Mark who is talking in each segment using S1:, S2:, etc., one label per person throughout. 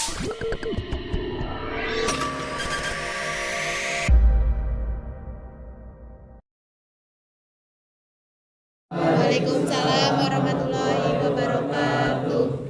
S1: Waalaikumsalam warahmatullahi wabarakatuh.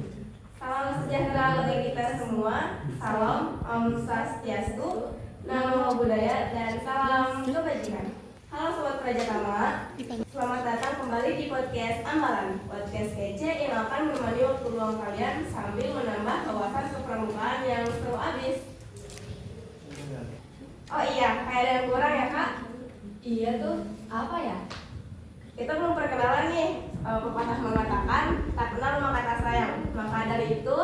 S2: Salam sejahtera bagi kita semua. Salam Om Swastiastu, Namo Buddhaya, dan salam kebajikan. Halo Sobat Prajatama, selamat datang kembali di podcast Amalan, podcast kece yang akan menemani waktu luang kalian sambil menambah wawasan kepramukaan yang seru abis. Oh iya, kayak ada yang kurang ya Kak?
S3: Iya tuh, apa ya?
S2: Kita belum perkenalan nih. Pepatah mengatakan tak kenal maka tak sayang. Maka dari itu,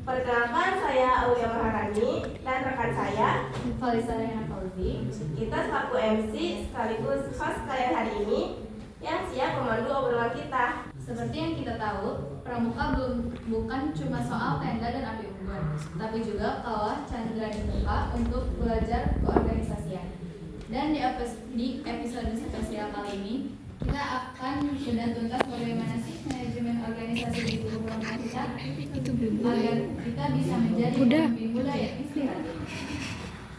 S2: perkenalkan saya Aulia Maharani dan rekan saya
S3: Falisa Rehana Fauzi.
S2: Kita selaku MC sekaligus host kalian hari ini yang siap memandu obrolan kita.
S3: Seperti yang kita tahu, pramuka bukan cuma soal tenda dan api unggun, tapi juga kawah candra dibuka untuk belajar keorganisasian. Dan di episode spesial kali ini, kita akan bedah tuntas bagaimana sih manajemen organisasi di tubuh pramuka kita agar kita bisa menjadi pemimpin muda yang inspiratif.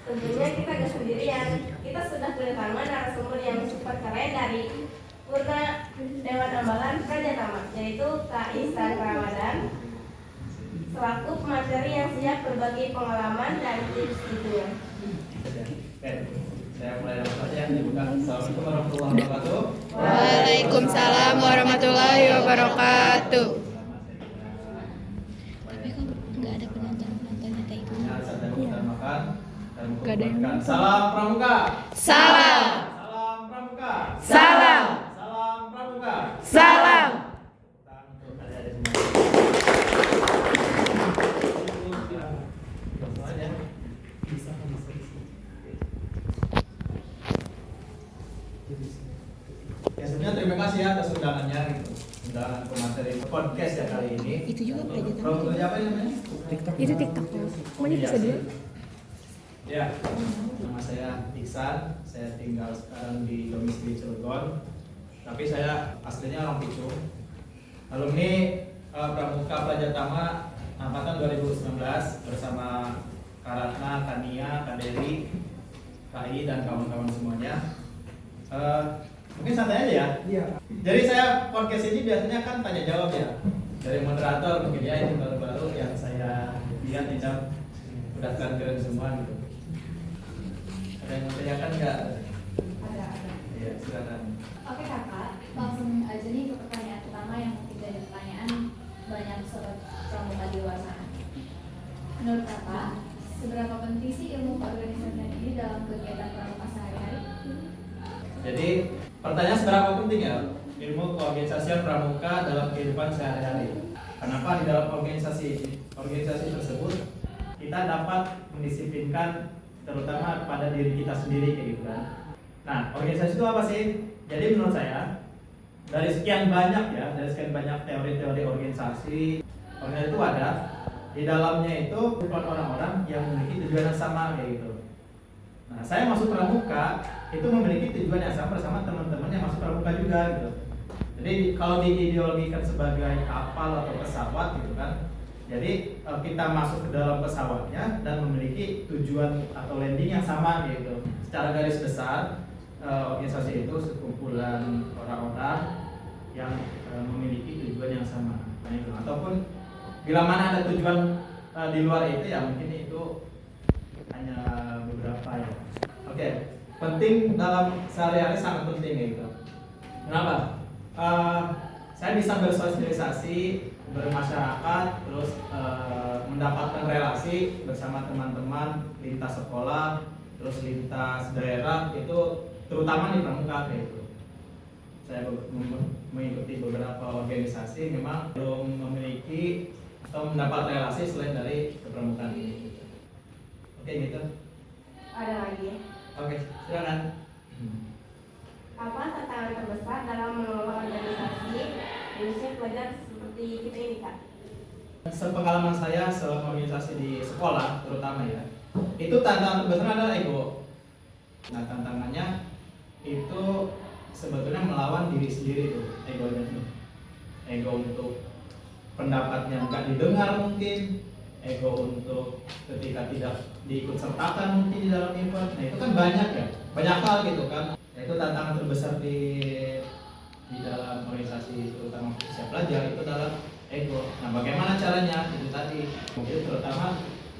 S2: Tentunya kita gak sendirian. Kita sudah kedatangan narasumber yang super keren dari Purna Dewan Amalan Prajatama, yaitu Kak Ihsan Ramadan, selaku pemateri yang siap berbagi pengalaman dan tips hidupnya.
S4: Saya mulai langsung saja dibuka. Assalamualaikum warahmatullahi wabarakatuh.
S1: Waalaikumsalam warahmatullahi wabarakatuh.
S4: Tapi
S1: kok nggak ada penonton-penontonnya kayak itu?
S4: Gak ada yang salam pramuka.
S1: Salam.
S4: Salam pramuka.
S1: Salam.
S4: Salam pramuka.
S1: Salam.
S4: Untuk adik-adik semua. Ya sebenarnya terima kasih ya atas undangannya gitu. Undangan pemateri podcast ya kali ini.
S1: Itu juga Prajatama.
S4: Pramuka apa namanya?
S1: Itu TikTok. Semuanya bisa dulu.
S4: Ya, nama saya Ihsan. Saya tinggal sekarang di domisili Cilegon. Tapi saya aslinya orang Picu. Alumni Pramuka Prajatama angkatan 2019 bersama Karatna, Kania, Kaderi, KI dan kawan-kawan semuanya. Mungkin santai aja ya.
S5: Iya.
S4: Jadi saya podcast ini biasanya kan tanya jawab ya. Dari moderator mungkin ya, ini baru-baru yang saya lihat tidak udah keren semua gitu. Ada yang mau tanyakan nggak?
S3: Ada.
S4: Iya, silakan.
S3: Oke kakak, langsung aja nih ke pertanyaan pertama yang mungkin jadi pertanyaan banyak sobat pramuka di luar sana. Menurut kakak, seberapa penting sih ilmu keorganisasian ini dalam kegiatan pramuka sehari-hari?
S4: Jadi pertanyaan seberapa penting ya ilmu keorganisasian pramuka dalam kehidupan sehari-hari? Kenapa di dalam organisasi tersebut kita dapat mendisiplinkan terutama pada diri kita sendiri kayak gitu kan? Nah, organisasi itu apa sih? Jadi menurut saya dari sekian banyak teori-teori organisasi itu ada di dalamnya itu bukan orang-orang yang memiliki tujuan yang sama kayak gitu. Nah, saya masuk pramuka itu memiliki tujuan yang sama bersama teman-teman yang masuk pramuka juga gitu. Jadi kalau diideologikan sebagai kapal atau pesawat gitu kan, jadi kita masuk ke dalam pesawatnya dan memiliki tujuan atau landing yang sama gitu. Secara garis besar organisasi itu sekumpulan orang-orang yang memiliki tujuan yang sama. Nah, itu. Ataupun bila mana ada tujuan di luar itu ya mungkin itu hanya beberapa ya. Oke, penting dalam sehari-hari sangat penting gitu. Kenapa? Saya bisa bersosialisasi, bermasyarakat, terus mendapatkan relasi bersama teman-teman lintas sekolah, terus lintas daerah itu terutama di pramuka itu. Saya mengikuti beberapa organisasi memang belum memiliki atau mendapat relasi selain dari kepramukaan ini. Oke gitu.
S2: Ada lagi.
S4: Oke, silakan.
S2: Apa tantangan terbesar dalam mengelola organisasi di usia pelajar seperti kita ini Kak?
S4: Sepengalaman saya selama organisasi di sekolah terutama ya, itu tantangan terbesar adalah ego. Nah, tantangannya itu sebetulnya melawan diri sendiri tuh, egonya tuh. Ego untuk pendapatnya nggak didengar mungkin, ego untuk ketika tidak diikut sertakan mungkin di dalam event. Nah itu kan banyak ya, banyak hal gitu kan. Nah, itu tantangan terbesar di dalam organisasi terutama usia pelajar itu adalah ego. Nah bagaimana caranya itu tadi, mungkin terutama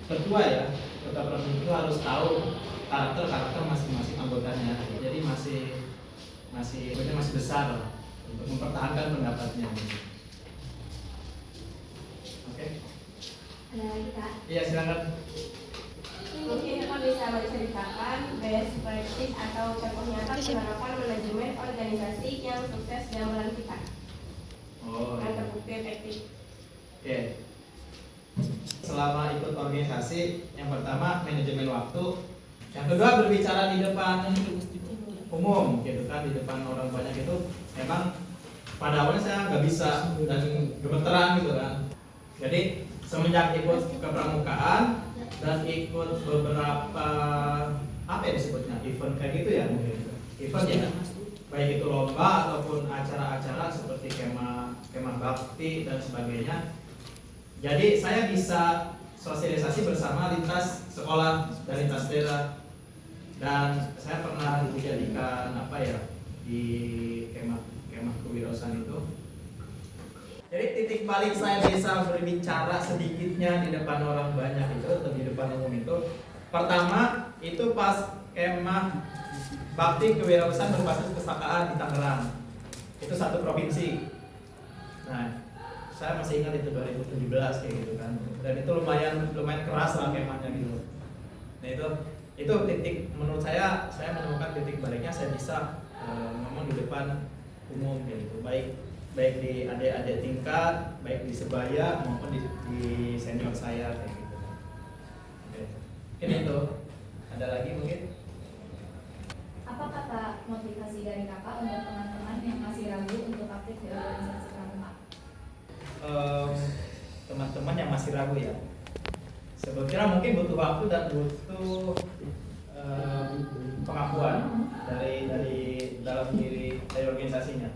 S4: ketua ya, ketua provinsi itu harus tahu karakter masing-masing anggotanya. Jadi masih besar lah untuk mempertahankan pendapatnya. Oke.
S2: Ada lagi Kak?
S4: Iya silakan.
S2: Mungkin Kakak bisa menceritakan best practice atau contoh nyata penerapan manajemen organisasi yang sukses zaman kita.
S4: Oh.
S2: Yang terbukti efektif.
S4: Oke. Selama ikut organisasi, yang pertama manajemen waktu, yang kedua berbicara di depan umum, gitu kan, di depan orang banyak itu memang pada awalnya saya nggak bisa dan gemeteran gitu kan. Jadi semenjak ikut kepramukaan dan ikut beberapa apa ya disebutnya event kayak gitu ya mungkin event ya, baik itu lomba ataupun acara-acara seperti kemah bakti dan sebagainya. Jadi saya bisa sosialisasi bersama lintas sekolah dan lintas daerah, dan saya pernah dijadikan apa ya di kemah kewirausahaan itu. Jadi titik balik saya bisa berbicara sedikitnya di depan orang banyak itu atau di depan umum itu, pertama itu pas kemah bakti kewirausahaan berbasis kesakaan di Tangerang, itu satu provinsi. Nah saya masih ingat itu 2017 kayak gitu kan, dan itu lumayan keras lah kemahnya gitu. Nah itu titik menurut saya menemukan titik baliknya saya bisa ngomong di depan umum kayak gitu, baik di adik-adik tingkat, baik di sebaya maupun di senior saya kayak gitu. Oke. Mungkin itu. Ada lagi mungkin?
S3: Apa kata motivasi dari kakak untuk teman-teman yang masih ragu untuk aktif di organisasi pramuka?
S4: Teman-teman yang masih ragu ya, sebetulnya mungkin butuh waktu dan butuh pengakuan dari dalam diri dari organisasinya.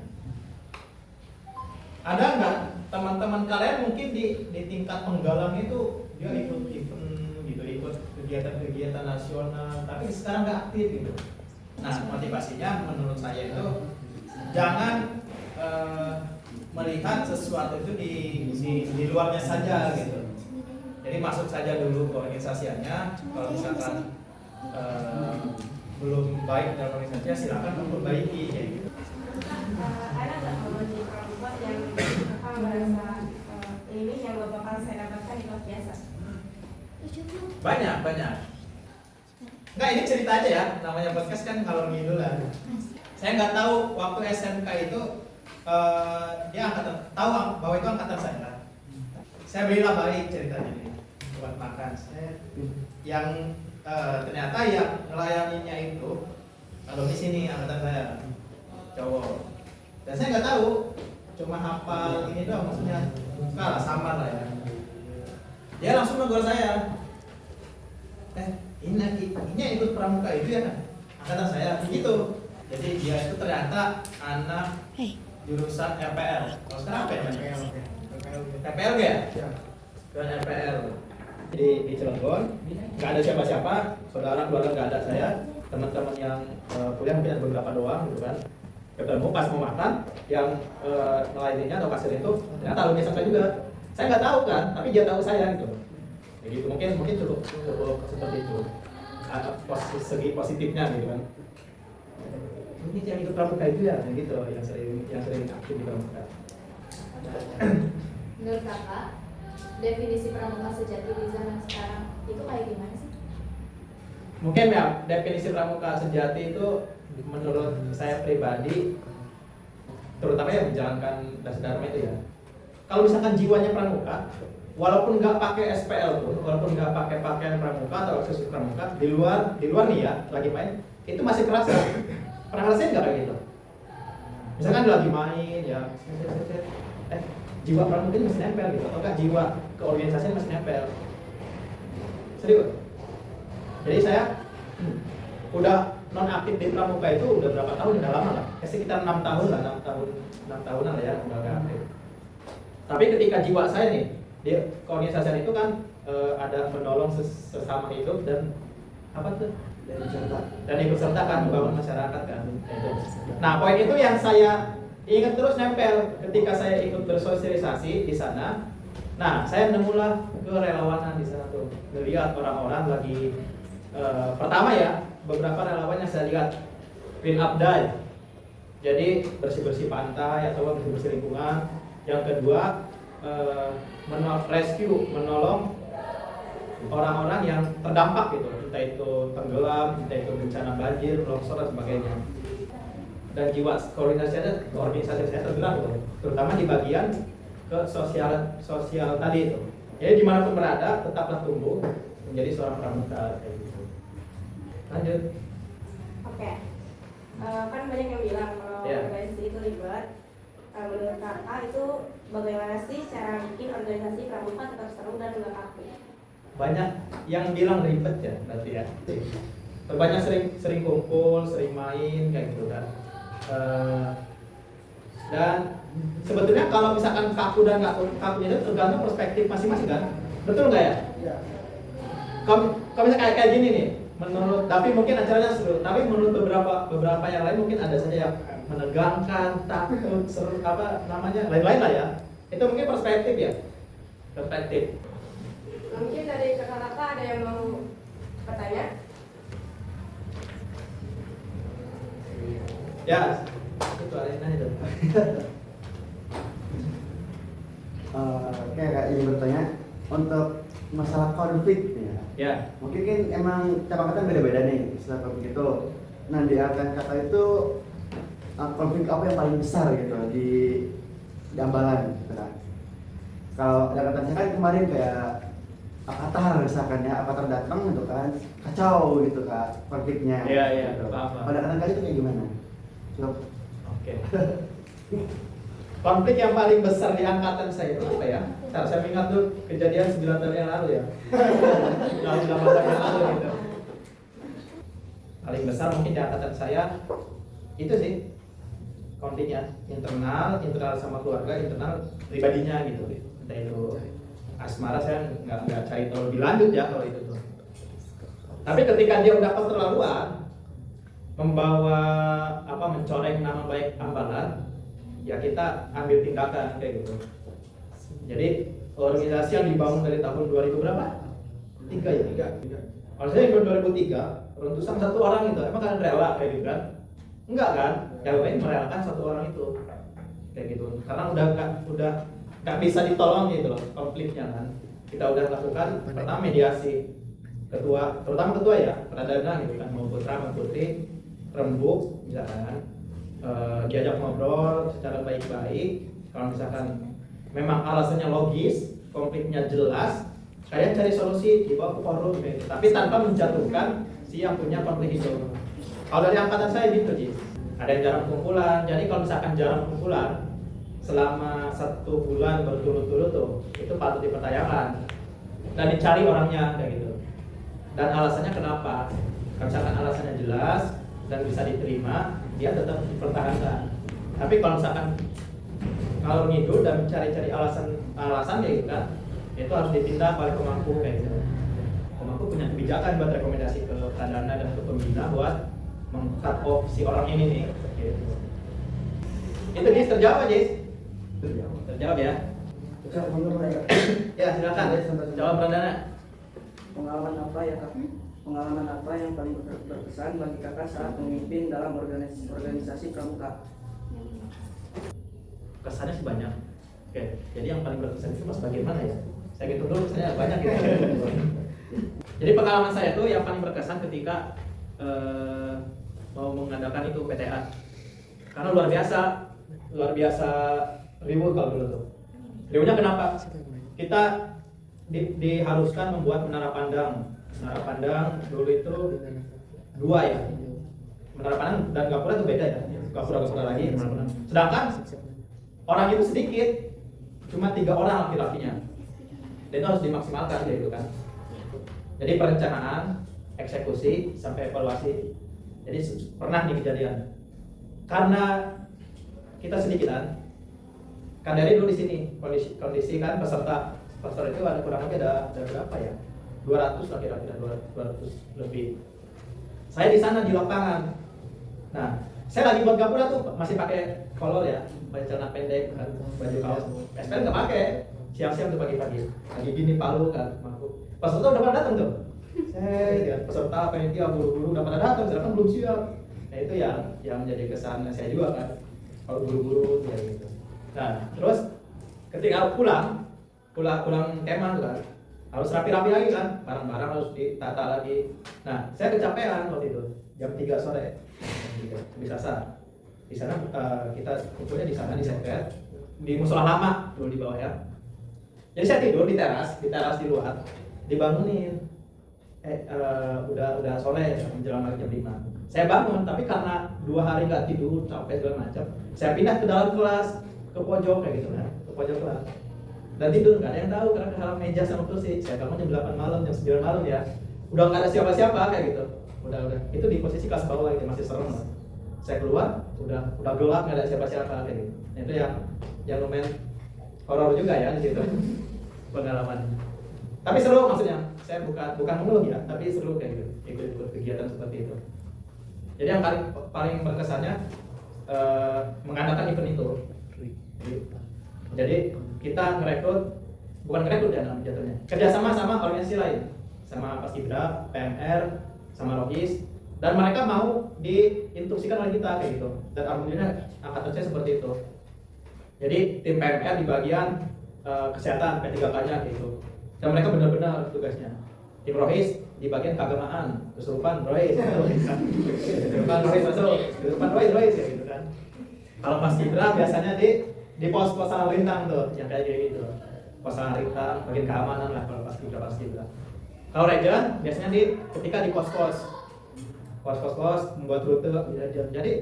S4: Ada nggak teman-teman kalian mungkin di tingkat penggalang itu dia ikut event gitu, ikut kegiatan nasional, tapi sekarang nggak aktif gitu. Nah motivasinya menurut saya itu jangan melihat sesuatu itu di luarnya saja gitu. Jadi masuk saja dulu ke organisasinya. Kalau misalkan belum baik dalam organisasinya, silakan memperbaiki kayak gitu.
S2: Ada nggak momen di pramuka yang Kakak merasa ini yang gak bakal saya dapatkan di kelas biasa?
S4: Banyak. Enggak, ini cerita aja ya. Namanya podcast kan kalau ngidul lah. Saya nggak tahu waktu SMK itu dia angkatan, tahu bahwa itu angkatan saya. Saya belilah baik ceritanya ini buat makan. Yang ternyata yang melayaninya itu kalau di sini angkatan saya cowok. Dan saya nggak tahu, cuma hafal ini doang, maksudnya kalah samar lah ya. Dia langsung negur saya. Ini ikut pramuka itu ya, angkatan saya begitu. Jadi dia itu ternyata anak jurusan RPL. Kalau sekarang apa ya namanya? RPL ya? Dan RPL di Cilegon, nggak ada siapa-siapa, saudara keluarga nggak ada saya, teman-teman yang kuliah mungkin ada beberapa doang gitu kan. Ketemu pas mau makan, yang melayaninya atau kasir itu ternyata alumni SMK juga. Saya nggak tahu kan, tapi dia tahu saya gitu. Begitu mungkin cukup seperti itu. Segi positifnya gitu kan. Ini yang ikut pramuka itu ya, gitu, yang sering aktif di pramuka.
S3: Menurut kakak, definisi pramuka sejati di zaman sekarang itu kayak gimana sih?
S4: Mungkin ya, definisi pramuka sejati itu menurut saya pribadi, terutama yang menjalankan dasar dharma itu ya. Kalau misalkan jiwanya pramuka, walaupun nggak pakai SPL pun, walaupun nggak pakai pakaian pramuka atau aksesoris pramuka, di luar nih ya, lagi main, itu masih kerasa. Pernah ngerasain nggak kayak gitu? Misalkan lagi main ya, jiwa pramuka ini masih nempel gitu, atau enggak jiwa keorganisasian masih nempel. Serius. Jadi saya udah non aktif di pramuka itu udah berapa tahun, udah lama lah, sekitar 6 tahunan lah ya udah gak aktif. Tapi ketika jiwa saya nih Di keorganisasian itu kan ada menolong sesama hidup dan apa tuh? Dan ikut serta kan membangun masyarakat kan. Itu. Nah, poin itu yang saya ingat terus nempel ketika saya ikut bersosialisasi di sana. Nah, saya menemulah kerelawanan di sana tuh. Melihat orang-orang lagi pertama ya, beberapa relawan yang saya lihat clean up day. Jadi bersih-bersih pantai atau bersih-bersih lingkungan. Yang kedua menolong orang-orang yang terdampak gitu, entah itu tenggelam, entah itu bencana banjir, longsor dan sebagainya. Dan jiwa organisasi saya tergerak gitu, terutama di bagian ke sosial tadi itu. Jadi dimanapun berada tetaplah tumbuh menjadi seorang pramuka kayak gitu. Lanjut.
S2: Oke. Kan banyak yang bilang kalau organisasi itu ribet. Menurut kakak itu bagaimana sih cara bikin organisasi pramuka tetap seru dan nggak kaku?
S4: Banyak yang bilang ribet ya berarti ya. Banyak sering kumpul, sering main kayak gitu kan. Dan sebetulnya kalau misalkan kaku dan nggak kaku itu tergantung perspektif masing-masing kan. Betul nggak ya? Kalau misalnya kayak gini nih, menurut tapi mungkin acaranya seru, tapi menurut beberapa yang lain mungkin ada saja yang menegangkan, takut, seru, apa namanya, lain-lain lah ya. Itu mungkin perspektif ya, perspektif.
S2: Mungkin dari kakak-kakak ada yang mau bertanya?
S4: Ya, itu ada yang nanya tuh.
S5: Kayak ingin bertanya untuk masalah konflik ya.
S4: Ya.
S5: Mungkin kan emang tiap angkatan beda-beda nih istilah konflik itu. Nah di angkatan kakak itu konflik apa yang paling besar gitu di Ambalan gitu kan. Kalau di angkatan saya kan kemarin kayak Avatar misalkan ya, Avatar datang gitu kan, kacau gitu kan konfliknya.
S4: Iya, iya,
S5: gitu.
S4: paham.
S5: Pada angkatan kali itu kayak gimana?
S4: Oke. Konflik yang paling besar di angkatan saya itu apa ya? Saya ingat tuh kejadian 9 tahun yang lalu ya. Lalu 8 tahun yang lalu gitu. Paling besar mungkin di angkatan saya itu sih konfliknya internal sama keluarga, internal pribadinya gitu. Entah itu asmara saya nggak cari tahu lebih lanjut ya kalau itu tuh. Tapi ketika dia udah keterlaluan membawa mencoreng nama baik Ambalan, ya kita ambil tindakan kayak gitu. Jadi organisasi yang dibangun dari tahun 2000 berapa? 3 ya? 3. Kalau saya tahun 2003, runtusan satu orang itu, emang kalian rela kayak gitu kan? Enggak kan? Yang lain merelakan satu orang itu kayak gitu. Karena udah nggak bisa ditolong gitu loh konfliknya kan. Kita udah lakukan pertama mediasi, terutama ketua ya, pradana gitu kan, mau putra mau putri, rembuk misalkan. Diajak ngobrol secara baik-baik. Kalau misalkan memang alasannya logis, konfliknya jelas, kalian cari solusi dibawa ke forum gitu. Tapi tanpa menjatuhkan si yang punya konflik itu. Kalau dari angkatan saya gitu sih, ada yang jarang kumpulan. Jadi kalau misalkan jarang kumpulan selama 1 bulan berturut-turut tuh, itu patut dipertanyakan dan dicari orangnya kayak gitu. Dan alasannya kenapa? Kalau misalkan alasannya jelas dan bisa diterima, dia tetap dipertahankan. Tapi kalau misalkan kalau ngidul dan mencari-cari alasan kayak gitu kan, itu harus ditindak oleh pemangku kayak gitu. Pemangku punya kebijakan buat rekomendasi ke pradana dan ke pembina buat meng-cut off si orang ini nih. Gitu. Itu Jis, terjawab Jis? Terjawab ya? Ya silakan, jawab pradana.
S6: Pengalaman apa ya kak? Pengalaman apa yang paling berkesan bagi kakak saat memimpin dalam organisasi pramuka?
S4: Kesannya sih banyak. Oke, jadi yang paling berkesan itu mas bagaimana ya? Saya hitung dulu, kesannya banyak gitu. Jadi pengalaman saya tuh yang paling berkesan ketika mau mengadakan itu PTA. Karena luar biasa riuh kalau dulu tuh. Riuhnya kenapa? Kita diharuskan membuat menara pandang. Menara pandang dulu itu 2 ya. Menara pandang dan gapura itu beda ya. Gapura lagi. Sedangkan orang itu sedikit, cuma 3 orang laki-lakinya. Dan itu harus dimaksimalkan gitu kan. Jadi perencanaan, eksekusi sampai evaluasi. Jadi pernah nih kejadian. Karena kita sedikitan, kan dari dulu di sini kondisi kan peserta pastor itu ada kurang lebih ada berapa ya? 200 lah kira-kira, 200 lebih. Saya di sana di lapangan. Nah, saya lagi buat gapura tuh masih pakai kolor ya, pakai celana pendek kan, baju kaos. SPL nggak pakai. Siang-siang tuh pagi-pagi. Lagi gini Palu kan, mampu. Peserta udah pada datang tuh. Saya peserta panitia buru-buru udah pada datang, sedangkan belum siap. Nah itu yang menjadi kesan saya juga kan. Kalau buru-buru ya gitu. Nah, terus ketika pulang kemah tuh kan, harus rapi-rapi lagi kan, barang-barang harus ditata lagi. Nah, saya kecapean waktu itu, jam 3 sore, bisa sah. Di sana kita kumpulnya di sana di Sekret, di musola lama dulu di bawah ya. Jadi saya tidur di teras di luar, dibangunin. Udah sore menjelang jam 5. Saya bangun, tapi karena 2 hari nggak tidur, capek segala macam, saya pindah ke dalam kelas, ke pojok kayak gitu kan, ke pojok kelas. Dan tidur nggak ada yang tahu karena kehalang meja sama kursi. Saya bangun jam 8 malam, jam 9 malam ya. Udah nggak ada siapa-siapa kayak gitu. Udah. Itu di posisi kelas bawah itu masih serem lah. Saya keluar, udah gelap nggak ada siapa-siapa kayak gitu. Nah, itu yang lumayan horor juga ya di situ pengalamannya. Tapi seru maksudnya. Saya bukan mengeluh ya, tapi seru kayak gitu. Ikut kegiatan seperti itu. Jadi yang paling berkesannya mengadakan event itu. Jadi kita bukan ngerekrut ya namanya jatuhnya, kerjasama sama organisasi lain, sama Paskibra, PMR, sama Rogis, dan mereka mau diinstruksikan oleh kita kayak gitu. Dan alhamdulillah angkatan saya seperti itu. Jadi tim PMR di bagian kesehatan P3K-nya gitu, dan mereka benar-benar tugasnya. Tim Rohis di bagian keagamaan, kesurupan Rohis, kesurupan Rohis masuk, kesurupan Rohis kayak gitu kan. Kalau Paskibra biasanya di pos-pos lalu lintang tuh, yang kayak gitu. Pos lalu lintang, bagian keamanan lah kalau Paskibra. Kalau Regen biasanya ketika di pos-pos membuat rute. Jadi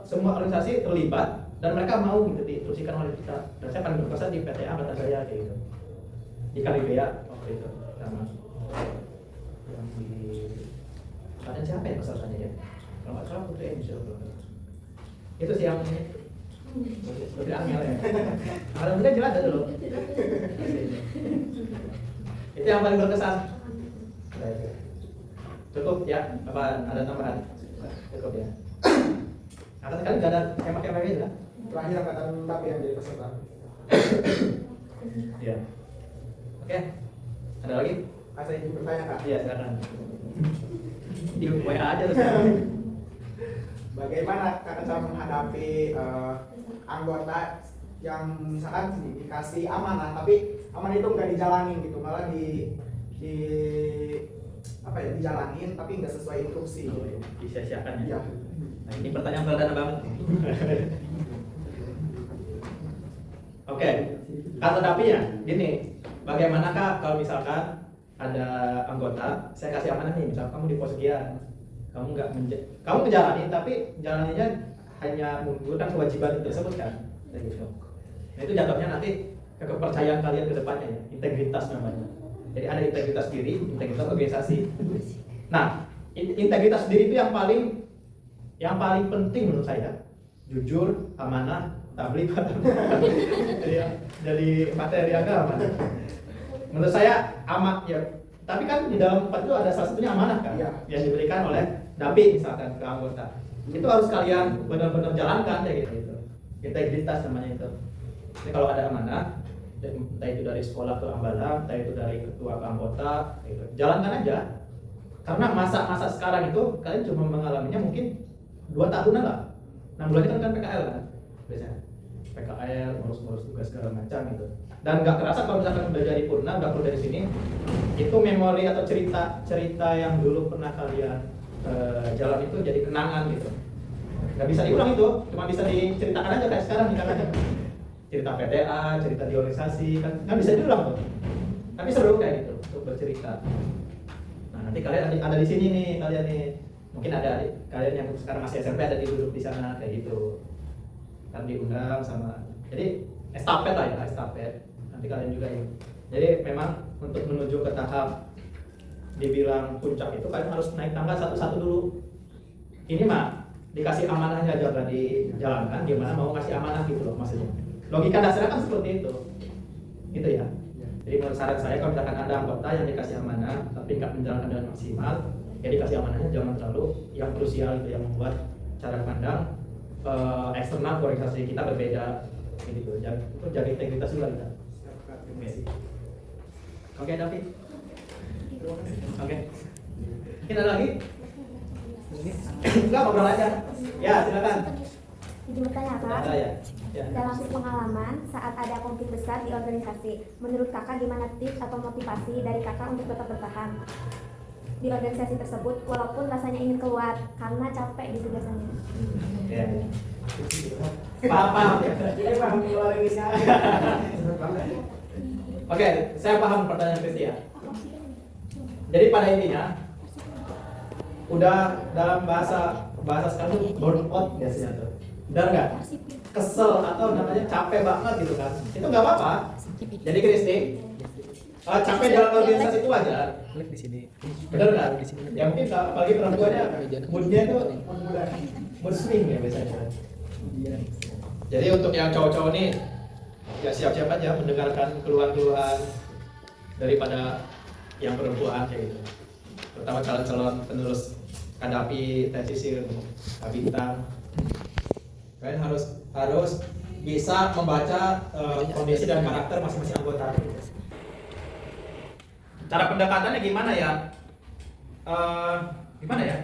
S4: semua organisasi terlibat dan mereka mau gitu diinstruksikan oleh kita. Dan saya paling berkesan di PTA angkatan saya kayak gitu. Di Kalibea waktu itu sama yang di ada siapa ya pesertanya ya? Kalau nggak salah Putri Indonesia itu sih yang lebih angel ya. Kalau kita jelas ada dulu. Itu yang paling berkesan. Cukup ya? Apa ada tambahan? Cukup ya. Atas sekali nggak ada kemah-kemah itu kan?
S7: Terakhir angkatan tapi yang jadi peserta.
S4: Iya. Oke. Ada lagi?
S7: Saya ingin bertanya Kak.
S4: Iya silakan. Di WA aja terus.
S7: Bagaimana Kakak cara menghadapi anggota yang misalkan dikasih amanah tapi amanah itu nggak dijalanin gitu, malah dijalanin tapi nggak sesuai instruksi gitu.
S4: Disia-siakan ya.
S7: Iya.
S4: Nah, ini pertanyaan sederhana banget. Oke. Kata tapinya gini, bagaimanakah kalau misalkan ada anggota, saya kasih amanah nih, misal kamu di pos sekian, kamu ngejalanin tapi jalaninnya hanya menggugurkan kewajiban tersebut kan, kayak gitu. Nah itu jatuhnya nanti ke kepercayaan kalian ke depannya ya, integritas namanya. Jadi ada integritas diri, integritas organisasi. Nah, integritas diri itu yang paling penting menurut saya. Jujur, amanah, tabligh. Jadi materi agama. Menurut saya ya. Tapi kan di dalam 4 itu ada salah satunya amanah kan,
S7: ya,
S4: yang diberikan oleh Nabi misalkan ke anggota. Itu harus kalian benar-benar jalankan kayak gitu. Integritas namanya itu. Jadi kalau ada amanah, entah itu dari sekolah ke ambalang, entah itu dari ketua ke anggota, gitu. Jalankan aja. Karena masa-masa sekarang itu kalian cuma mengalaminya mungkin 2 tahunan lah. 6 bulan itu kan PKL kan biasanya. PKL, ngurus-ngurus tugas segala macam gitu. Dan nggak kerasa kalau misalkan udah jadi purna, udah keluar dari sini, itu memori atau cerita yang dulu pernah kalian jalan itu jadi kenangan gitu. Nggak bisa diulang itu, cuma bisa diceritakan aja kayak sekarang misalkan. Cerita PTA, cerita di organisasi, kan bisa diulang tuh. Tapi seru kayak gitu untuk bercerita. Nah nanti kalian ada di sini nih, kalian nih. Mungkin ada kalian yang sekarang masih SMP ada duduk di sana kayak gitu. Kan diundang sama, jadi estafet lah ya, estafet. Nanti kalian juga ya. Jadi memang untuk menuju ke tahap dibilang puncak itu kalian harus naik tangga satu-satu dulu. Ini mah dikasih amanahnya aja nggak dijalankan, gimana mau kasih amanah gitu loh maksudnya. Logika dasarnya kan seperti itu, gitu ya. Jadi menurut saran saya kalau misalkan ada anggota yang dikasih amanah tapi nggak menjalankan dengan maksimal, ya dikasih amanahnya jangan terlalu yang krusial itu yang membuat cara pandang eksternal organisasi kita berbeda gitu. Jaga integritas dulu kita. Oke, David. Oke. Mungkin ada lagi? Enggak, ngobrol aja. Ya, silakan.
S8: Izin bertanya, Kak.
S4: Ada ya. Ya.
S8: Dalam pengalaman saat ada konflik besar di organisasi, menurut Kakak gimana tips atau motivasi dari Kakak untuk tetap bertahan di organisasi tersebut walaupun rasanya ingin keluar karena capek gitu biasanya?
S4: Ya. Paham ya?
S7: Jadi paham keluar ini
S4: Oke, saya paham pertanyaan Kristi ya. Jadi pada intinya udah dalam bahasa sekarang tuh burn out biasanya tuh. Benar nggak? Kesel atau namanya capek banget gitu kan? Itu nggak apa-apa. Jadi Kristi, capek dalam organisasi itu wajar.
S9: Klik di sini.
S4: Benar nggak? Ya mungkin apalagi perempuannya moodnya tuh mood swing ya biasanya. Jadi untuk yang cowok-cowok nih ya siap-siap aja mendengarkan keluhan-keluhan daripada yang perempuan kayak gitu. Terutama calon-calon penerus Kadapi, Tesisir, Bintang. Kalian harus bisa membaca kondisi dan karakter masing-masing anggota. Cara pendekatannya gimana ya? Gimana ya?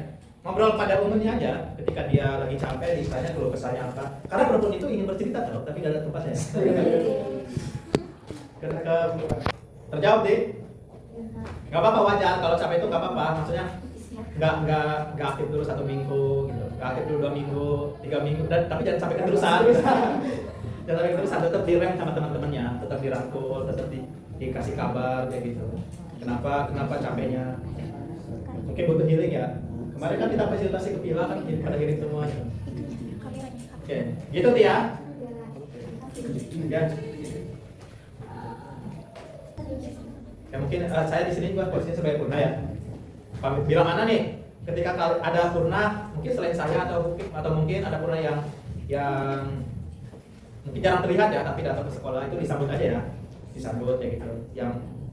S4: Ngobrol pada umumnya aja. Ketika dia lagi capek, ditanya keluh kesahnya apa. Karena perempuan itu ingin bercerita tau, tapi nggak ada tempatnya. Terjawab deh. Nggak apa-apa, wajar kalau capek itu nggak apa-apa. Maksudnya nggak aktif dulu 1 minggu gitu, nggak aktif dulu 2 minggu, 3 minggu, tapi jangan sampai keterusan. Jangan sampai keterusan, tetap direm sama teman-temannya, tetap dirangkul, tetap dikasih kabar kayak gitu. Kenapa capeknya? Mungkin butuh healing ya. Kemarin kan kita fasilitasi ke Pila kan pada healing semua. Oke, gitu Tia. Ya. Ya mungkin saya di sini juga posisinya sebagai Purna ya. Bilang mana nih? Ketika ada Purna, mungkin selain saya atau mungkin ada Purna yang mungkin jarang terlihat ya, tapi datang ke sekolah itu disambut aja ya, disambut ya gitu.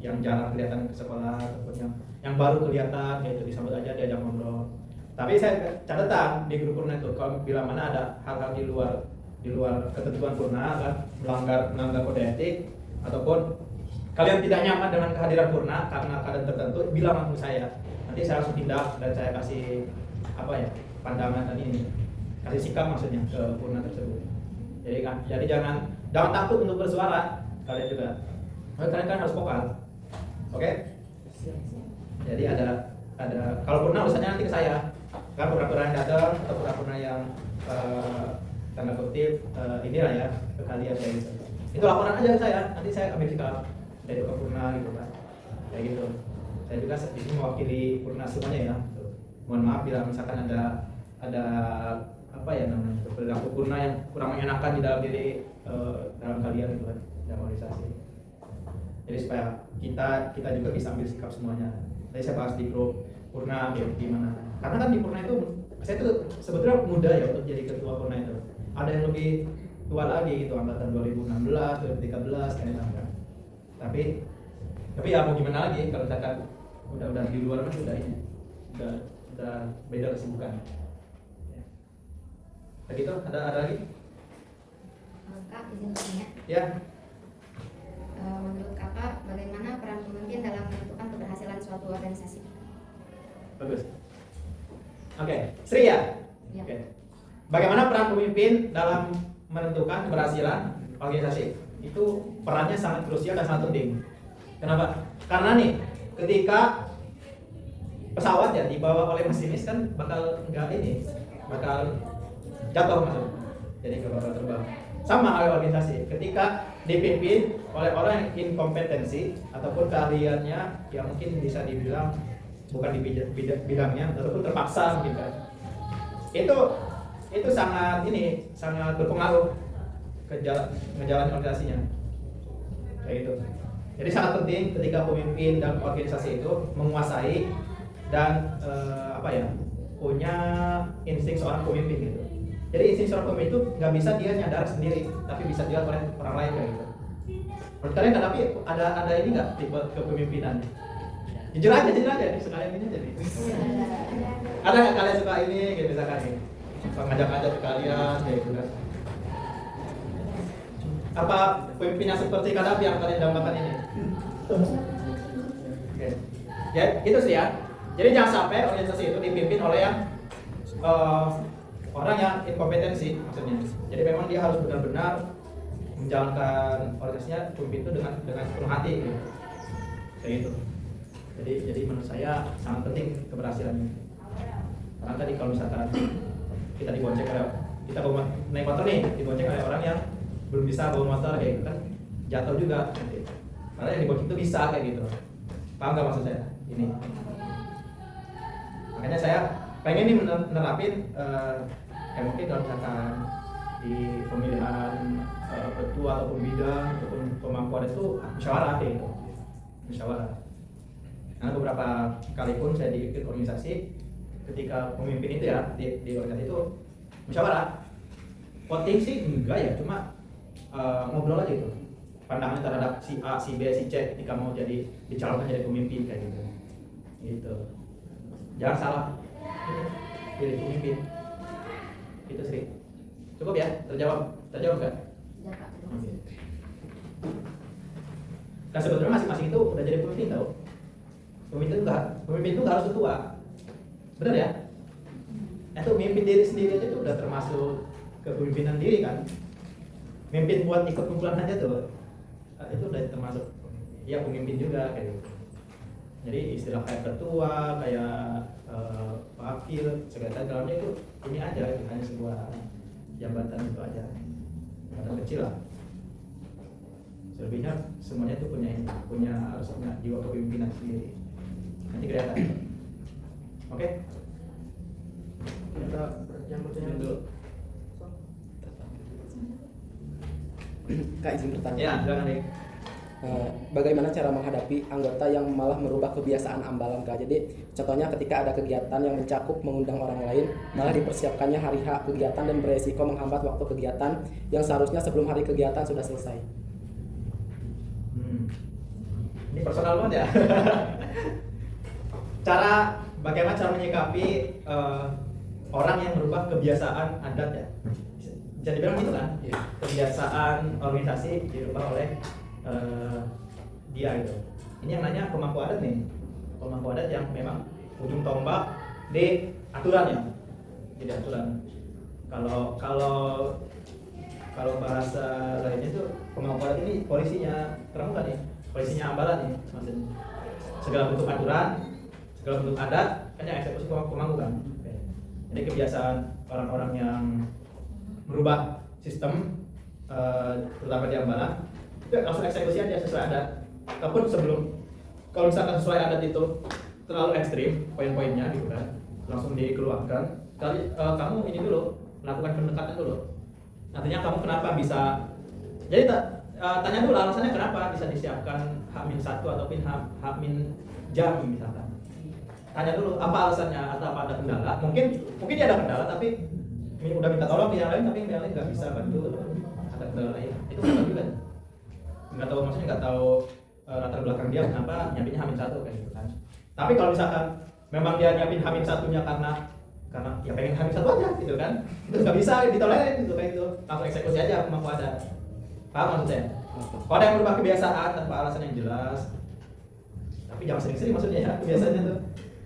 S4: Yang jarang kelihatan ke sekolah ataupun yang baru kelihatan gitu disambut aja, diajak ngobrol. Tapi saya catatan di grup Purna itu kalau bila mana ada hal-hal di luar ketentuan Purna kan, melanggar kode etik ataupun kalian tidak nyaman dengan kehadiran Purna karena keadaan tertentu, bilang langsung saya. Nanti saya langsung tindak dan saya kasih pandangan tadi ini, kasih sikap maksudnya ke Purna tersebut. Jadi jangan takut untuk bersuara kalian juga. Kalian kan harus vokal. Oke? Jadi ada kalau Purna urusannya nanti ke saya. Kan pura-pura yang datang atau pura-pura yang tanda kutip inilah ya ke kalian kayak gitu. Itu laporan aja ke saya, nanti saya ambil sikap dari ke Purna gitu kan. Kayak gitu. Saya juga di sini mewakili Purna semuanya ya. Mohon maaf bila misalkan ada apa ya namanya perilaku Purna yang kurang mengenakan di dalam diri dalam kalian gitu kan, dalam organisasi. Jadi supaya kita juga bisa ambil sikap semuanya. Tadi saya bahas di grup Purna gimana. Karena kan di Purna itu saya tuh sebetulnya muda ya untuk jadi ketua Purna itu. Ada yang lebih tua lagi gitu, angkatan 2016, 2013 kayak gitu kan. Tapi ya mau gimana lagi kalau misalkan udah di luar kan udah beda kesibukan. Ya. Begitu ada lagi?
S10: Kak, izin bertanya.
S4: Ya.
S10: Menurut Kakak, bagaimana peran pemimpin dalam menentukan keberhasilan suatu organisasi?
S4: Bagus. Oke, Sri ya?
S10: Ya.
S4: Oke. Bagaimana peran pemimpin dalam menentukan keberhasilan organisasi? Itu perannya sangat krusial dan sangat penting. Kenapa? Karena nih, ketika pesawat ya dibawa oleh masinis kan bakal jatuh masuk. Jadi nggak bakal terbang. Sama oleh organisasi, ketika dipimpin oleh orang yang inkompetensi ataupun keahliannya yang mungkin bisa dibilang bukan di bidangnya ataupun terpaksa gitu kan. Itu sangat berpengaruh ke ngejalanin organisasinya. Kayak gitu. Jadi sangat penting ketika pemimpin dalam organisasi itu menguasai dan punya insting seorang pemimpin gitu. Jadi insting seorang pemimpin itu nggak bisa dia nyadar sendiri, tapi bisa dilihat oleh orang lain kayak gitu. Menurut kalian tapi ada ini nggak tipe kepemimpinan? Jujur aja sekalian ini aja nih. Ada nggak kalian suka ini kayak misalkan nih, suka ngajak-ngajak kalian kayak gitu kan? Apa pemimpinnya seperti Kadafi yang kalian dambakan ini? Oke. Ya, gitu sih ya. Jadi jangan sampai organisasi itu dipimpin oleh yang orang yang inkompetensi maksudnya. Jadi memang dia harus benar-benar menjalankan organisasinya pemimpin itu dengan sepenuh hati gitu. Kayak gitu. Jadi menurut saya sangat penting keberhasilannya. Karena tadi kalau misalkan kita dibonceng oleh kita bawa naik motor nih, dibonceng oleh orang yang belum bisa bawa motor kayak gitu kan, jatuh juga nanti. Karena yang dibonceng itu bisa kayak gitu. Paham nggak maksud saya? Ini. Makanya saya pengen nih menerapin kayak mungkin kalau misalkan di pemilihan ketua ataupun bidang ataupun pemangku adat itu musyawarah kayak gitu. Musyawarah. Karena beberapa kali pun saya diikut organisasi, ketika pemimpin itu ya di organisasi itu musyawarah. Voting sih enggak ya, cuma ngobrol aja gitu. Pandangan terhadap si A, si B, si C ketika mau jadi dicalonkan jadi pemimpin kayak gitu. Gitu. Jangan salah pilih pemimpin. Itu sih. Cukup ya? Terjawab enggak? Oke. Nah sebetulnya masing-masing itu udah jadi pemimpin tau. Pemimpin itu nggak harus ketua, benar ya? Itu mimpin diri sendiri aja tuh udah termasuk kepemimpinan diri kan? Mimpin buat ikut kumpulan aja tuh, itu udah termasuk ya pemimpin juga kayak gitu. Jadi istilah kayak ketua, kayak wakil, sekretaris dalamnya itu ini aja, itu hanya sebuah jabatan itu aja, jabatan kecil lah. Selebihnya semuanya itu harus punya jiwa kepemimpinan sendiri. Nanti kelihatan. Oke?
S6: Kita yang bertanya
S4: dulu.
S9: Kak izin bertanya.
S4: Ya, silakan Dik.
S9: Bagaimana cara menghadapi anggota yang malah merubah kebiasaan ambalan Kak? Jadi contohnya ketika ada kegiatan yang mencakup mengundang orang lain, malah dipersiapkannya hari H kegiatan dan beresiko menghambat waktu kegiatan yang seharusnya sebelum hari kegiatan sudah selesai.
S4: Ini personal banget ya. Bagaimana cara menyikapi orang yang merubah kebiasaan adat ya? Bisa dibilang gitu kan? Kebiasaan organisasi dirubah oleh dia gitu. Ini yang nanya pemangku adat nih. Pemangku adat yang memang ujung tombak di aturan ya. Jadi aturan. Kalau bahasa lainnya tuh pemangku adat ini polisinya pramuka nih. Polisinya ambalan nih maksudnya. Segala bentuk aturan, segala bentuk adat kan yang eksekusi pemangku kan. Jadi kebiasaan orang-orang yang merubah sistem terutama di ambalan itu langsung eksekusi aja sesuai adat. Kalau misalkan sesuai adat itu terlalu ekstrim poin-poinnya gitu kan, langsung dikeluarkan. Kamu ini dulu melakukan pendekatan dulu. Nantinya kamu kenapa bisa? Jadi tanya dulu alasannya kenapa bisa disiapkan H-1 ataupun H-jam misalkan. Tanya dulu apa alasannya atau apa ada kendala. Mungkin dia ada kendala tapi udah minta tolong ke yang lain tapi yang lain nggak bisa bantu. Ada kendala lain. Itu benar juga. Nggak tahu latar belakang dia kenapa nyiapinnya H-1 kayak gitu kan. Tapi kalau misalkan memang dia nyiapin H-1-nya karena ya pengen H-1 aja gitu kan. Itu nggak bisa ditolerir gitu kayak gitu. Langsung eksekusi aja kemampu ada. Paham maksudnya? Kalau ada yang berubah kebiasaan tanpa alasan yang jelas, tapi jangan sering-sering maksudnya ya, kebiasaannya tuh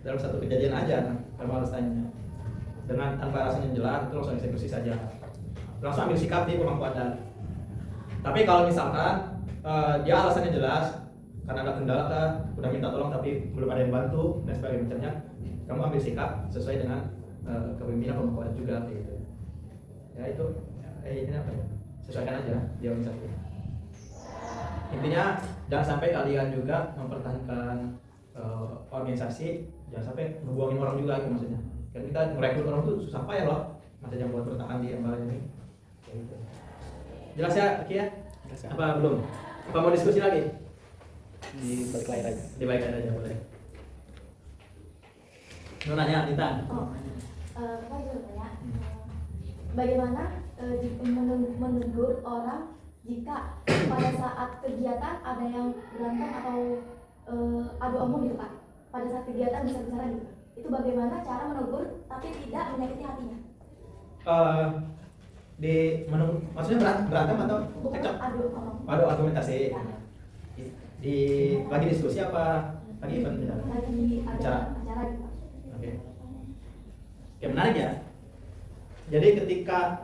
S4: dalam satu kejadian aja kamu harus tanya dengan tanpa alasan yang jelas itu langsung eksekusi saja, langsung ambil sikap di pemangku adat. Tapi kalau misalkan dia alasannya jelas karena ada kendala, udah minta tolong tapi belum ada yang bantu dan sebagainya macamnya, kamu ambil sikap sesuai dengan kepemimpinan pemangku adat juga gitu. Ya itu ini apa ya? Sesuaikan aja dia organisasi. Intinya jangan sampai kalian juga mempertahankan organisasi, jangan sampai ngebuangin orang juga gitu maksudnya. Kan kita merekrut orang tuh susah payah loh, maksudnya buat bertahan di ambalan ini. Gitu. Jelas ya, Ki ya? Apa belum? Apa mau diskusi lagi?
S9: Di balik layar aja.
S4: Di balik layar aja boleh. Mau nanya, Dintan?
S8: Bagaimana menegur orang jika pada saat kegiatan ada yang berantem atau adu omong gitu Kak, pada saat kegiatan besar-besaran gitu, itu bagaimana cara menegur tapi tidak menyakiti hatinya?
S4: Maksudnya berantem atau cekcok?
S8: Adu omong.
S4: Adu argumentasi.
S8: Ya.
S4: Lagi diskusi apa? Lagi event misalnya?
S8: Lagi ada
S4: Acara.
S8: acara gitu.
S4: Oke. Oke, menarik ya. Jadi ketika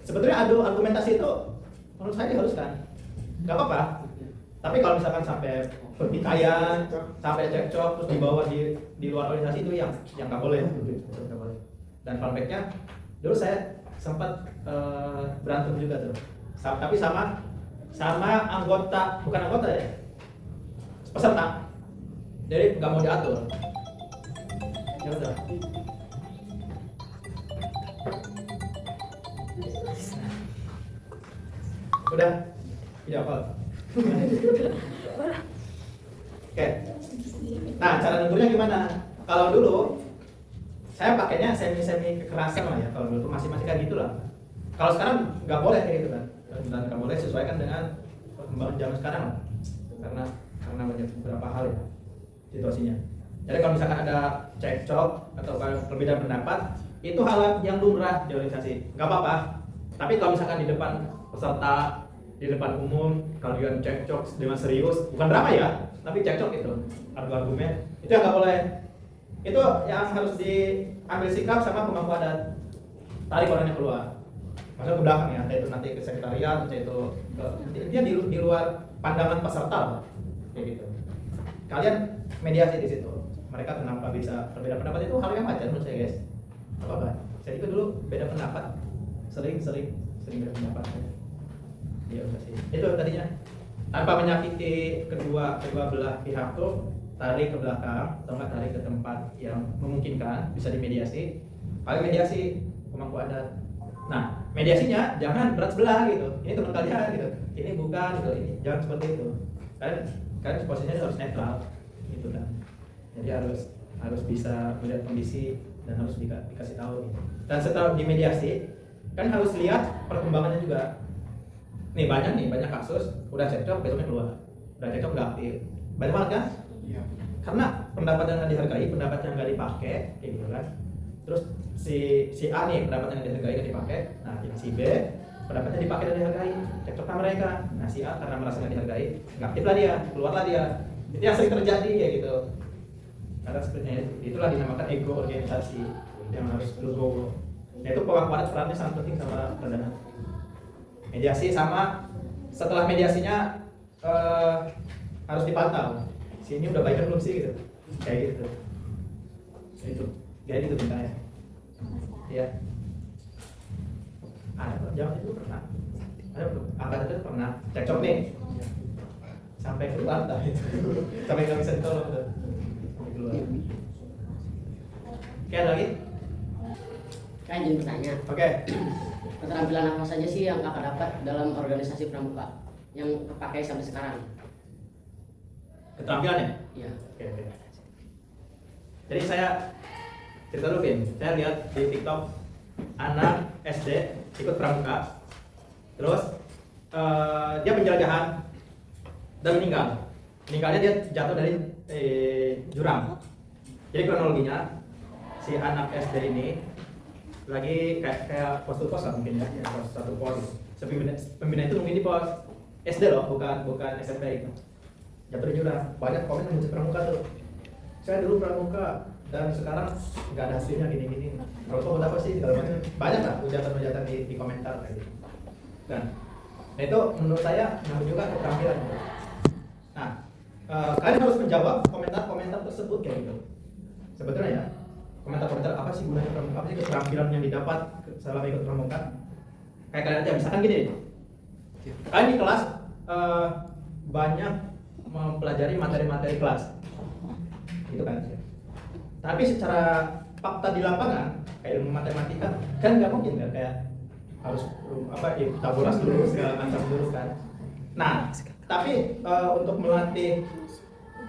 S4: sebetulnya adu argumentasi itu menurut saya diharuskan. Gak apa-apa. Tapi kalau misalkan sampai pertikaian, sampai cekcok terus dibawa di luar organisasi itu yang nggak boleh. Nggak boleh. Dan fun fact-nya, dulu saya sempat berantem juga tuh. Tapi sama anggota, bukan anggota ya, peserta. Jadi nggak mau diatur. Ya udah. Udah. Ya apa? Oke. Nah, cara nentunya gimana? Kalau dulu saya pakainya semi kekerasan lah ya. Kalau dulu masih kayak gitulah. Kalau sekarang nggak boleh kayak gitu kan. Dan nggak boleh sesuaikan dengan perkembangan zaman sekarang lah. Karena banyak beberapa hal ya situasinya. Jadi kalau misalkan ada cekcok atau perbedaan pendapat, itu hal yang lumrah di organisasi. Nggak apa-apa. Tapi kalau misalkan di depan peserta, di depan umum, kalau dia cekcok dengan serius, bukan drama ya, tapi cekcok itu, argumen, itu yang nggak boleh. Itu yang harus diambil sikap sama pemangku adat. Tarik orangnya keluar, maksudnya ke belakang ya, entah itu nanti ke sekretariat, entah itu dia di luar pandangan peserta lah, kayak gitu. Kalian mediasi di situ. Mereka kenapa bisa berbeda pendapat itu hal yang wajar menurut saya guys. Apa-apa. Saya juga dulu beda pendapat, sering beda pendapat. Ya udah sih. Itu tadinya tanpa menyakiti kedua belah pihak tuh, tarik ke belakang atau enggak tarik ke tempat yang memungkinkan, bisa dimediasi. Paling mediasi pemangku adat. Nah, mediasinya jangan berat sebelah gitu. Ini teman kalian gitu. Ini bukan gitu. Ini jangan seperti itu. Kalian posisinya harus netral gitu kan. Jadi harus bisa melihat kondisi dan harus dikasih tahu gitu. Dan setelah dimediasi kan harus lihat perkembangannya juga. Nih banyak kasus udah cekcok besoknya keluar, udah cekcok nggak aktif, banyak banget kan? Iya. Karena pendapat yang nggak dihargai, pendapat yang nggak dipakai, kayak gitu kan. Terus si A nih pendapat yang dihargai nggak dipakai, nah si B pendapatnya dipakai dan dihargai, cekcok sama mereka. Nah si A karena merasa nggak dihargai, nggak aktif lah dia, keluarlah dia. Itu yang sering terjadi kayak gitu. Karena sebenarnya itulah dinamakan ego organisasi yang harus legowo. Nah itu pemangku adat perannya sangat penting sama perdana. Mediasi sama setelah mediasinya harus dipantau. Sini udah baik belum sih gitu. Kayak gitu. Itu. Kayak gitu bintangnya. Iya. Ada jawab itu pernah. Ada angkatan itu pernah cekcok nih. Sampai keluar dah itu. Sampai nggak bisa ditolong tuh. Sampai keluar. Oke, ada lagi?
S11: Kan izin bertanya.
S4: Oke.
S11: Keterampilan apa saja sih yang kakak dapat dalam organisasi pramuka yang kepakai sampai sekarang?
S4: Keterampilannya?
S11: Iya.
S4: Oke. Jadi saya cerita dulu Vin, saya lihat di TikTok anak SD ikut pramuka, terus dia penjelajahan dan meninggalnya dia jatuh dari jurang. Jadi kronologinya si anak SD ini lagi kayak pos lah mungkin ya, pos 1 pos. Pembina itu mungkin di pos SD loh, bukan SMP itu. Jatuh di jurang. Banyak komen yang pramuka tuh. Saya dulu pramuka dan sekarang nggak ada hasilnya gini-gini. Kalau buat apa sih segala macam. Banyak lah hujatan-hujatan di komentar kayak gitu. Nah itu menurut saya menurut juga keterampilan. Nah kalian harus menjawab komentar-komentar tersebut kayak gitu. Sebetulnya ya, komentar-komentar apa sih gunanya pramuka, apa sih keterampilan yang didapat selama ikut pramuka. Kayak kalian aja, misalkan gini, kalian di kelas banyak mempelajari materi-materi kelas, gitu kan. Tapi secara fakta di lapangan, kayak ilmu matematika, kan nggak mungkin kan, kayak harus tabulas dulu segala macam dulu kan. Nah, tapi untuk melatih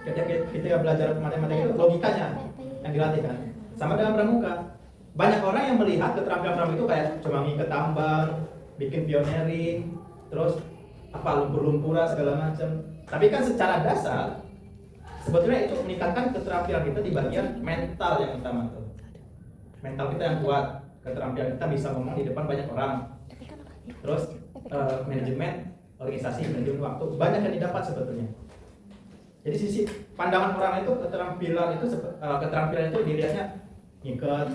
S4: ketika belajar matematika itu logikanya yang dilatih kan. Sama dengan pramuka. Banyak orang yang melihat keterampilan pramuka itu kayak cuma ngikat tambang, bikin pioneering, terus apa lumpur-lumpuran segala macam. Tapi kan secara dasar sebetulnya itu meningkatkan keterampilan kita di bagian mental yang utama tuh. Mental kita yang kuat, keterampilan kita bisa ngomong di depan banyak orang. Terus manajemen organisasi, manajemen waktu banyak yang didapat sebetulnya. Jadi sisi pandangan orang itu keterampilan itu dilihatnya ngikat,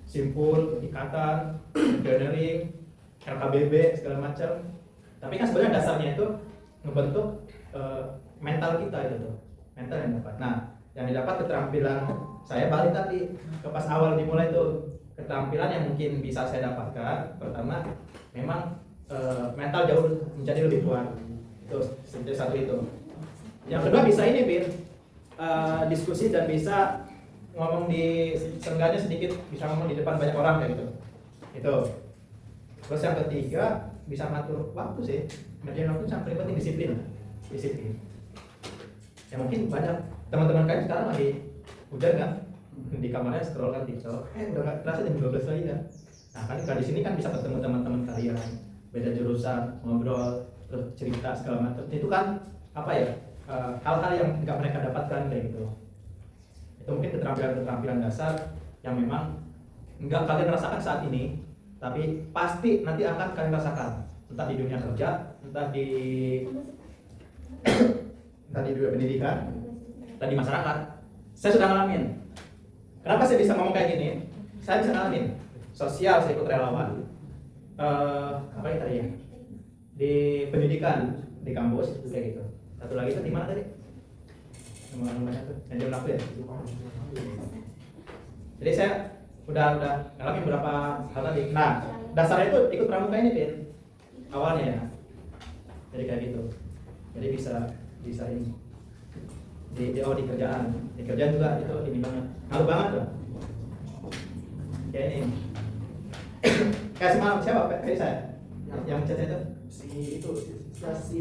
S4: simpul, ikatan, gathering, LKBB segala macam. Tapi kan sebenarnya dasarnya itu ngebentuk mental kita itu tuh, mental yang dapat. Nah, yang didapat keterampilan saya balik tadi ke pas awal dimulai tuh, keterampilan yang mungkin bisa saya dapatkan. Pertama, memang mental jauh menjadi lebih kuat. Terus satu itu. Yang kedua bisa ini diskusi dan bisa ngomong seenggaknya sedikit bisa ngomong di depan banyak orang kayak gitu. Itu. Terus yang ketiga bisa ngatur waktu sih. Manajemen waktu yang paling penting disiplin. Ya mungkin banyak teman-teman kalian sekarang lagi hujan kan, di kamarnya scroll kan TikTok. Udah nggak terasa jam 12 lagi kan. Nah kan di sini kan bisa ketemu teman-teman kalian, beda jurusan, ngobrol, terus cerita segala macam. Itu kan apa ya? Hal-hal yang nggak mereka dapatkan kayak gitu. Itu mungkin keterampilan dasar yang memang nggak kalian rasakan saat ini, tapi pasti nanti akan kalian rasakan, entah di dunia kerja, entah di dunia pendidikan, entah di masyarakat. Saya sudah ngalamin. Kenapa saya bisa ngomong kayak gini? Saya bisa ngalamin. Sosial, saya ikut relawan. Apa yang tadi ya? Di pendidikan, di kampus kayak gitu. Satu lagi itu di mana tadi? Nama-namanya tuh, manajemen waktu ya. Jadi saya udah ngalamin beberapa hal tadi. Nah, dasarnya itu ikut pramuka ini, Pin. Awalnya ya. Jadi kayak gitu. Jadi bisa ini. Di kerjaan. Di kerjaan juga itu ini banget. Ngaruh banget tuh. Kayak ini. Kayak semalam siapa? Kayak saya. Yang chat itu si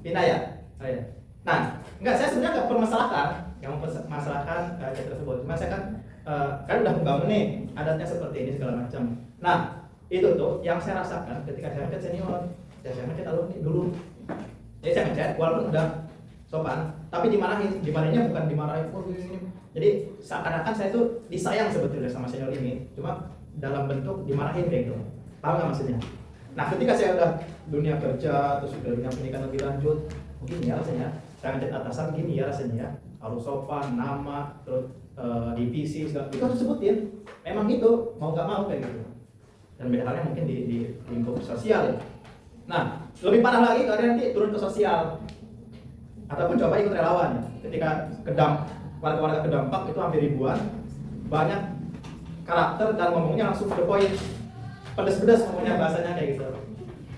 S4: Pina ya? Oh, ya. Nah, enggak, saya sebenarnya nggak permasalahkan yang mempermasalahkan chat tersebut. Cuma saya kan udah membangun nih adatnya seperti ini segala macam. Nah, itu tuh yang saya rasakan ketika saya ngechat senior, saya ngechat alumni dulu. Jadi saya ngechat walaupun udah sopan, tapi dimarahinnya bukan dimarahin ini. Jadi seakan-akan saya tuh disayang sebetulnya sama senior ini, cuma dalam bentuk dimarahin kayak gitu. Paham nggak maksudnya? Nah, ketika saya udah dunia kerja, terus udah dunia pendidikan lebih lanjut, mungkin ya rasanya saya ngechat atasan gini ya rasanya ya, harus sopan, nama, terus divisi segala itu harus sebutin. Memang gitu, mau nggak mau kayak gitu. Dan beda halnya mungkin di lingkup sosial ya. Nah, lebih parah lagi kalian nanti turun ke sosial ataupun coba ikut relawan ya. Ketika warga-warga terdampak itu hampir ribuan, banyak karakter dan ngomongnya langsung to the point, pedes-pedes ngomongnya, bahasanya kayak gitu.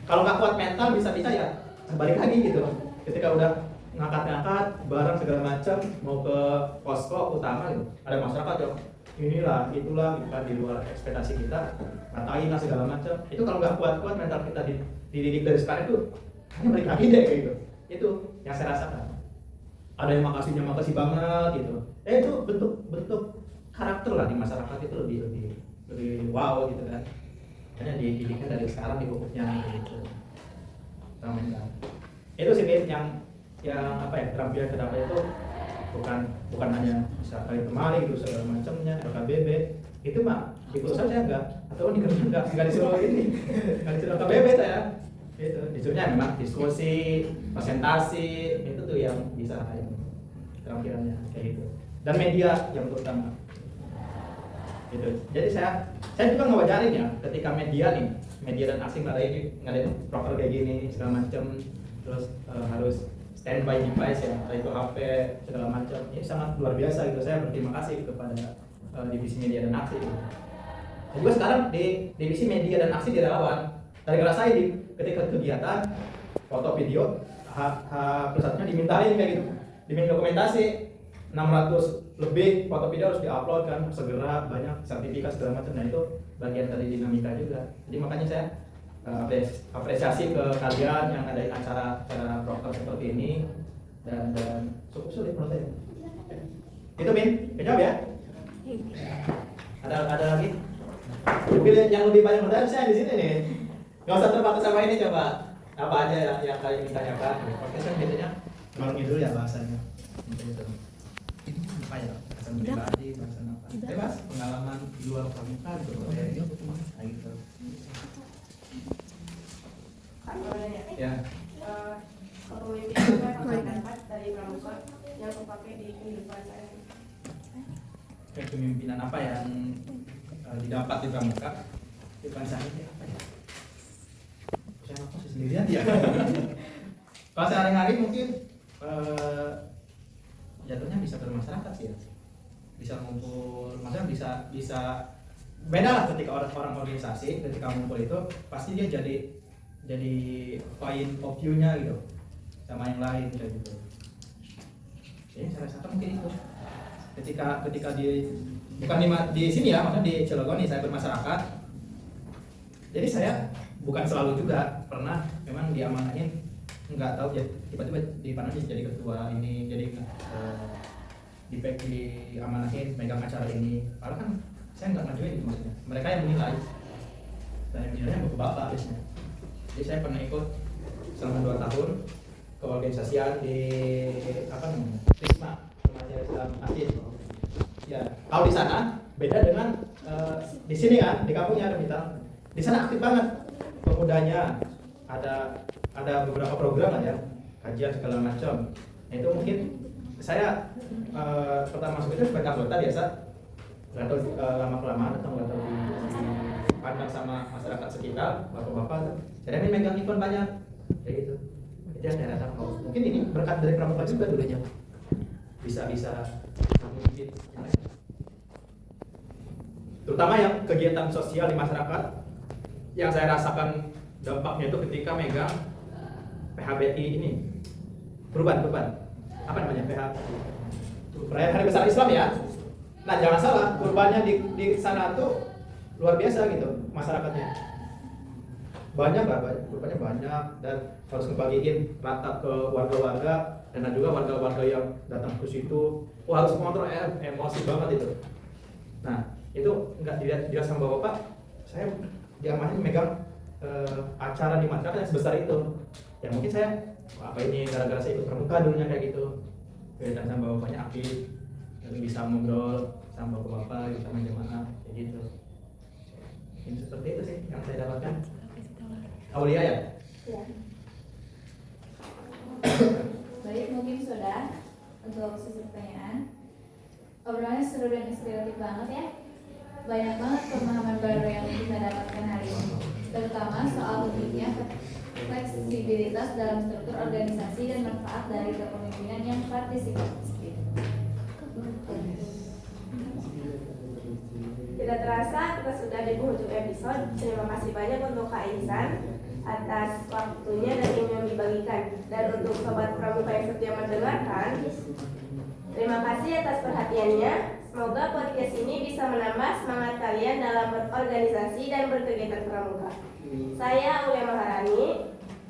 S4: Kalau nggak kuat mental bisa ya balik lagi gitu. Ketika udah ngangkat-ngangkat barang segala macam mau ke posko utama gitu, ada masyarakat yang inilah itulah bukan di luar ekspektasi kita, ngatain lah segala macam. Itu kalau nggak kuat mental kita dididik dari sekarang itu hanya balik lagi deh kayak gitu. Itu yang saya rasakan. Ada yang makasih banget gitu. Itu bentuk karakter lah di masyarakat itu lebih wow gitu kan. Hanya dididiknya dari sekarang di pupuknya gitu. Itu sih yang apa ya, keterampilan itu bukan hanya bisa kali kemari gitu segala macamnya, LKBB itu mah di perusahaan saya enggak, atau di kerja enggak disuruh ini, enggak disuruh LKBB saya. Itu disuruhnya memang diskusi, presentasi, itu tuh yang bisa keterampilannya kayak gitu. Dan media yang terutama. Gitu. Jadi saya juga ngewajarin ya ketika media dan asing ngadain proker kayak gini segala macam, terus harus standby device ya, entah itu HP segala macam. Ini sangat luar biasa gitu. Saya berterima kasih kepada divisi media dan aksi gitu. Dan juga sekarang di divisi media dan aksi di relawan, dari saya ketika kegiatan foto video H+1-nya dimintain kayak gitu, diminta dokumentasi 600 lebih foto video harus diupload kan, segera banyak sertifikat segala macam. Nah itu bagian dari dinamika juga. Jadi makanya saya apresiasi ke kalian yang ada acara proker seperti ini dan cukup sulit menurut saya. Itu Min, kejawab ya. Ada lagi? Yang lebih banyak modal saya di sini nih. Nggak usah terbatas sama ini, coba apa aja yang kalian ingin tanyakan. Podcast kan biasanya ngalor ngidul ya bahasanya. Gitu. Ini apa ya? Bahasan pribadi, bahasan apa? Bebas, pengalaman di luar pramuka gitu. Nah, gitu. Ya.
S2: Kepemimpinan apa dari pramuka yang kupakai di kehidupan saya?
S4: Kepemimpinan apa yang didapat di pramuka? Di saya apa ya? Saya apa sih sendirian ya? Kalau sehari-hari mungkin jatuhnya bisa bermasyarakat sih ya. Bisa ngumpul, maksudnya bisa beda lah ketika orang organisasi, ketika ngumpul itu pasti dia jadi point of view-nya gitu sama yang lain kayak gitu. Jadi saya rasakan mungkin itu ketika bukan di sini ya, maksudnya di Cilegon nih saya bermasyarakat. Jadi saya bukan selalu juga pernah memang diamanahin, nggak tahu ya tiba-tiba dipanasin jadi ketua ini, jadi diamanahin megang acara ini. Padahal kan saya nggak ngajuin itu maksudnya. Mereka yang menilai dan yang menilainya bapak biasanya. Jadi saya pernah ikut selama 2 tahun ke organisasian di apa namanya Risma Remaja Islam Aktif. Ya, kalau di sana beda dengan di sini kan di kampungnya kita. Di sana aktif banget pemudanya, ada beberapa program lah ya, kajian segala macam. Nah, itu mungkin saya pertama masuk itu sebagai anggota biasa, nggak tahu lama kelamaan atau nggak tahu dipandang sama masyarakat sekitar, bapak-bapak. Saya ini megang event banyak, kayak gitu. Itu yang saya rasa mungkin ini berkat dari pramuka juga dulunya, bisa mungkin terutama yang kegiatan sosial di masyarakat yang saya rasakan dampaknya itu ketika megang PHBI ini perubahan apa namanya perayaan Hari Besar Islam ya. Nah jangan salah, kurbannya di sana tuh luar biasa gitu masyarakatnya, banyak kurbannya banyak dan harus ngebagiin rata ke warga-warga dan ada juga warga-warga yang datang ke situ. Wah harus mengontrol, emosi banget itu. Nah itu nggak dilihat sama bapak, saya diamanahin megang acara di masyarakat yang sebesar itu. Ya mungkin saya apa ini gara-gara saya ikut pramuka dulunya kayak gitu. Dan sama bapaknya aktif, bisa ngobrol sama bapak-bapak, bisa main jamaah kayak gitu. Ini seperti itu sih yang saya dapatkan. Aulia ya?
S3: Ya. Baik, mungkin sudah untuk sesi pertanyaan. Obrolannya seru dan inspiratif banget ya. Banyak banget pemahaman baru yang kita dapatkan hari ini, terutama soal pentingnya fleksibilitas dalam struktur organisasi dan manfaat dari kepemimpinan yang partisipatif.
S2: Tidak terasa kita sudah di penghujung episode. Terima kasih banyak untuk Kak Ihsan atas waktunya dan ilmu yang dibagikan. Dan untuk sobat pramuka yang setia mendengarkan, terima kasih atas perhatiannya. Semoga podcast ini bisa menambah semangat kalian dalam berorganisasi dan berkegiatan pramuka. Saya Aulia Maharani.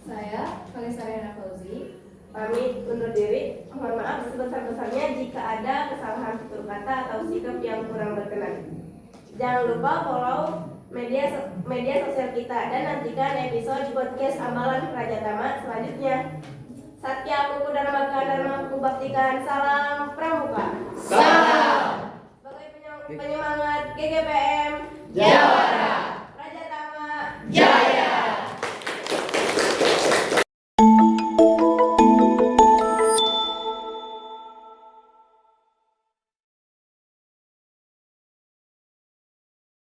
S3: Saya Kalisa Rena Fauzi.
S2: Pamit undur diri. Mohon maaf sebesar-besarnya jika ada kesalahan tutur kata atau sikap yang kurang berkenan. Jangan lupa follow media sosial kita dan nantikan episode podcast Ambalan Prajatama selanjutnya. Satya Kuku Dharma Dharma Baktikan. Salam Pramuka.
S4: Salam.
S2: Sebagai penyemangat GGPM.
S4: Jawa.